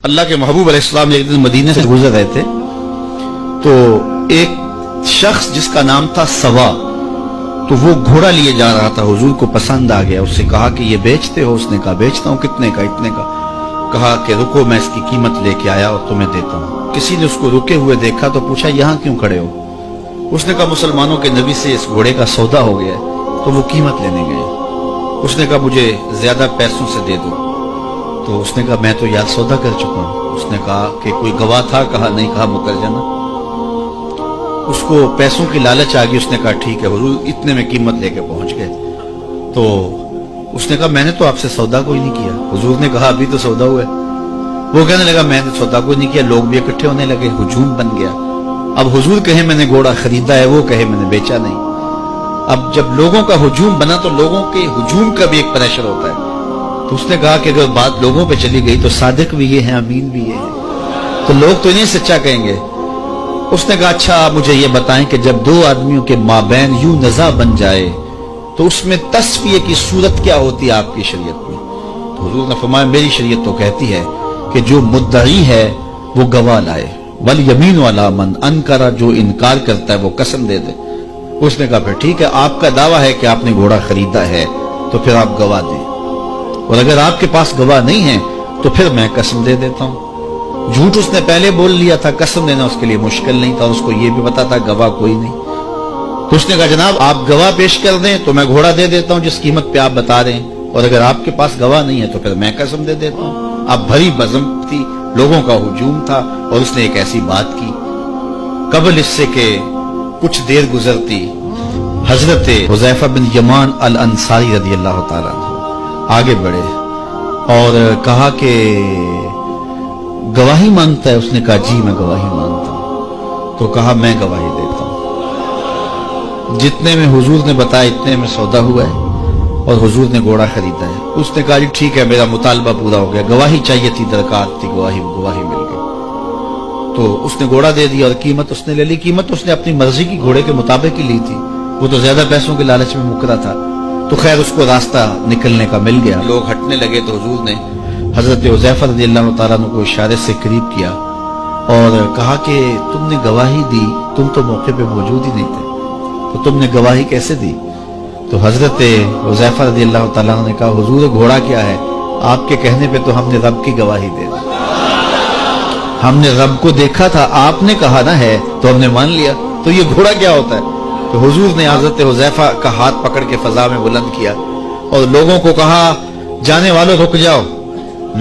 اللہ کے محبوب علیہ السلام ایک دن مدینے سے گزر رہے تھے تو ایک شخص جس کا نام تھا سوا، تو وہ گھوڑا لیے جا رہا تھا، حضور کو پسند آ گیا، اس سے کہا کہ یہ بیچتے ہو؟ اس نے کہا بیچتا ہوں۔ کتنے کا؟ اتنے کا۔ کہا کہ رکو میں اس کی قیمت لے کے آیا اور تمہیں دیتا ہوں۔ کسی نے اس کو رکے ہوئے دیکھا تو پوچھا یہاں کیوں کھڑے ہو؟ اس نے کہا مسلمانوں کے نبی سے اس گھوڑے کا سودا ہو گیا ہے، تو وہ قیمت لینے گئے۔ اس نے کہا مجھے زیادہ پیسوں سے دے دو، تو اس نے کہا میں تو یار سودا کر چکا ہوں۔ اس نے کہا کہ کوئی گواہ تھا؟ کہا نہیں۔ کہا مکر جانا۔ اس کو پیسوں کی لالچ آ گئی، اس نے کہا ٹھیک ہے۔ حضور اتنے میں قیمت لے کے پہنچ گئے، تو اس نے کہا میں نے تو آپ سے سودا کوئی نہیں کیا۔ حضور نے کہا ابھی تو سودا ہوا ہے۔ وہ کہنے لگا میں نے سودا کوئی نہیں کیا۔ لوگ بھی اکٹھے ہونے لگے، ہجوم بن گیا۔ اب حضور کہے میں نے گھوڑا خریدا ہے، وہ کہے میں نے بیچا نہیں۔ اب جب لوگوں کا ہجوم بنا تو لوگوں کے ہجوم کا بھی ایک پریشر ہوتا ہے، تو اس نے کہا کہ اگر بات لوگوں پہ چلی گئی تو صادق بھی یہ ہے، امین بھی یہ ہے، تو لوگ تو انہیں سچا کہیں گے۔ اس نے کہا اچھا مجھے یہ بتائیں کہ جب دو آدمیوں کے مابین یوں نزاع بن جائے تو اس میں تصفیہ کی صورت کیا ہوتی ہے آپ کی شریعت میں؟ تو حضور نے فرمایا میری شریعت تو کہتی ہے کہ جو مدعی ہے وہ گواہ لائے، والیمین علی من انکر، جو انکار کرتا ہے وہ قسم دے دے۔ اس نے کہا پھر ٹھیک ہے، آپ کا دعویٰ ہے کہ آپ نے گھوڑا خریدا ہے تو پھر آپ گواہ دیں، اور اگر آپ کے پاس گواہ نہیں ہے تو پھر میں قسم دے دیتا ہوں۔ جھوٹ اس نے پہلے بول لیا تھا، قسم دینا اس کے لیے مشکل نہیں تھا، اس کو یہ بھی پتا تھا گواہ کوئی نہیں۔ تو اس نے کہا جناب آپ گواہ پیش کر دیں تو میں گھوڑا دے دیتا ہوں جس قیمت پہ آپ بتا رہے ہیں، اور اگر آپ کے پاس گواہ نہیں ہے تو پھر میں قسم دے دیتا ہوں۔ اب بھری بزم تھی، لوگوں کا ہجوم تھا، اور اس نے ایک ایسی بات کی۔ قبل اس سے کہ کچھ دیر گزرتی، حضرت حذیفہ بن یمان الانصاری رضی اللہ تعالیٰ عنہ آگے بڑھے اور کہا کہ گواہی مانگتا ہے؟ اس نے کہا جی میں گواہی مانگتا ہوں۔ تو کہا میں گواہی دیتا ہوں، جتنے میں حضور نے بتایا اتنے میں سودا ہوا ہے اور حضور نے گھوڑا خریدا ہے۔ اس نے کہا جی ٹھیک ہے میرا مطالبہ پورا ہو گیا، گواہی چاہیے تھی، درکار تھی، گواہی مل گئی۔ تو اس نے گھوڑا دے دیا اور قیمت اس نے لے لی۔ قیمت اس نے اپنی مرضی کی گھوڑے کے مطابق ہی لی تھی، وہ تو زیادہ پیسوں کے لالچ میں مکرا تھا۔ تو خیر اس کو راستہ نکلنے کا مل گیا، لوگ ہٹنے لگے تو حضور نے حضرت حذیفہ رضی اللہ تعالیٰ عنہ کو اشارے سے قریب کیا اور کہا کہ تم نے گواہی دی، تم تو موقع پہ موجود ہی نہیں تھے، تو تم نے گواہی کیسے دی؟ تو حضرت حذیفہ رضی اللہ تعالیٰ عنہ نے کہا حضور گھوڑا کیا ہے، آپ کے کہنے پہ تو ہم نے رب کی گواہی دے دی، ہم نے رب کو دیکھا تھا، آپ نے کہا نہ ہے تو ہم نے مان لیا، تو یہ گھوڑا کیا ہوتا ہے؟ تو حضور نے حضرت حذیفہ کا ہاتھ پکڑ کے فضا میں بلند کیا اور لوگوں کو کہا جانے والوں رک جاؤ۔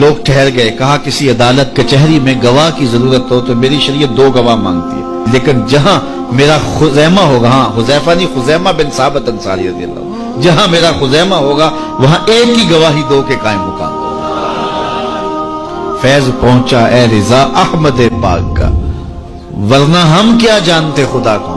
لوگ ٹھہر گئے۔ کہا کسی عدالت کچہری میں گواہ کی ضرورت ہو تو میری شریعت 2 گواہ مانگتی ہے، لیکن جہاں میرا خزیمہ ہوگا، ہاں حذیفہ نہیں، خزیمہ بن ثابت انصاری رضی اللہ عنہ، جہاں میرا خزیمہ ہوگا وہاں ایک ہی گواہی 2 کے قائم مقام ہوگا۔ فیض پہنچا اے رضا احمد پاک کا، ورنہ ہم کیا جانتے خدا کو۔